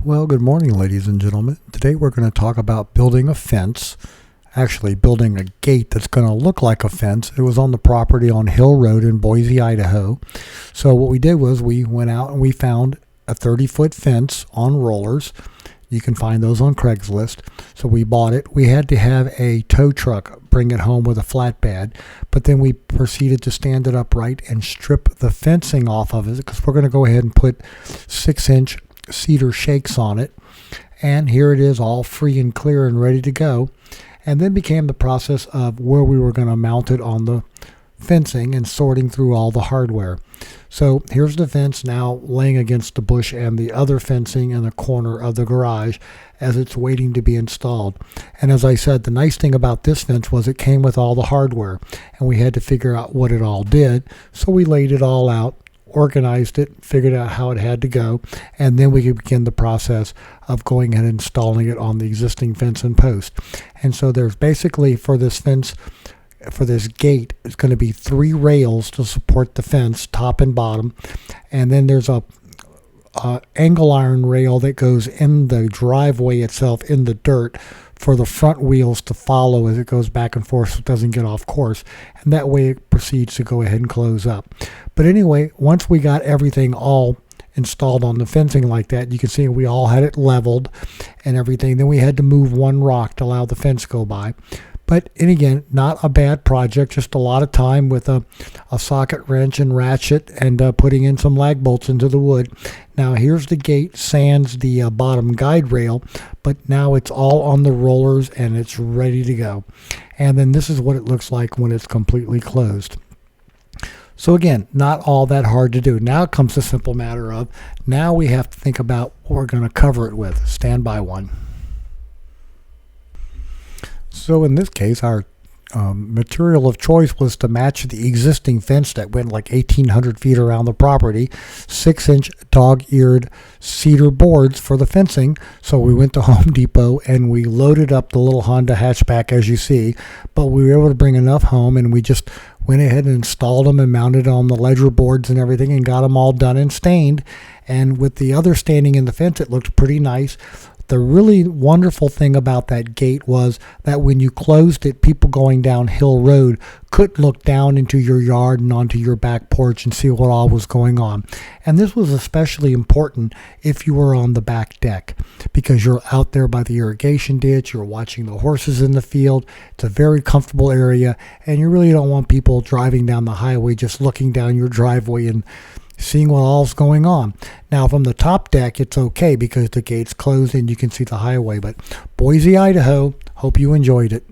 Well, good morning, ladies and gentlemen. Today we're going to talk about building a fence, actually building a gate that's going to look like a fence. It was on the property on Hill Road in Boise, Idaho. So what we did was we went out and we found a 30-foot fence on rollers. You can find those on Craigslist. So we bought it. We had to have a tow truck bring it home with a flatbed, but then we proceeded to stand it upright and strip the fencing off of it because we're going to go ahead and put 6-inch cedar shakes on it. And here it is, all free and clear and ready to go. And then became the process of where we were going to mount it on the fencing and sorting through all the hardware. So here's the fence now laying against the bush and the other fencing in the corner of the garage as it's waiting to be installed. And as I said, the nice thing about this fence was it came with all the hardware and we had to figure out what it all did. So we laid it all out, organized it, figured out how it had to go, and then we could begin the process of going ahead and installing it on the existing fence and post. And so there's basically, for this fence, for this gate, it's going to be 3 rails to support the fence, top and bottom, and then there's a angle iron rail that goes in the driveway itself in the dirt for the front wheels to follow as it goes back and forth so it doesn't get off course, and that way it proceeds to go ahead and close up. But anyway, once we got everything all installed on the fencing like that, you can see we all had it leveled and everything. Then we had to move one rock to allow the fence to go by. But, and again, not a bad project, just a lot of time with a socket wrench and ratchet and putting in some lag bolts into the wood. Now here's the gate sans the bottom guide rail, but now it's all on the rollers and it's ready to go. And then this is what it looks like when it's completely closed. So again, not all that hard to do. Now comes the simple matter of, now we have to think about what we're going to cover it with. Stand by one. So in this case, our material of choice was to match the existing fence that went like 1,800 feet around the property, 6-inch dog-eared cedar boards for the fencing. So we went to Home Depot and we loaded up the little Honda hatchback as you see, but we were able to bring enough home and we just went ahead and installed them and mounted on the ledger boards and everything and got them all done and stained. And with the other standing in the fence, it looked pretty nice. The really wonderful thing about that gate was that when you closed it, people going down Hill Road could look down into your yard and onto your back porch and see what all was going on. And this was especially important if you were on the back deck because you're out there by the irrigation ditch, you're watching the horses in the field. It's a very comfortable area and you really don't want people driving down the highway just looking down your driveway and seeing what all's going on. Now from the top deck it's okay because the gate's closed and you can see the highway. But Boise, Idaho, hope you enjoyed it.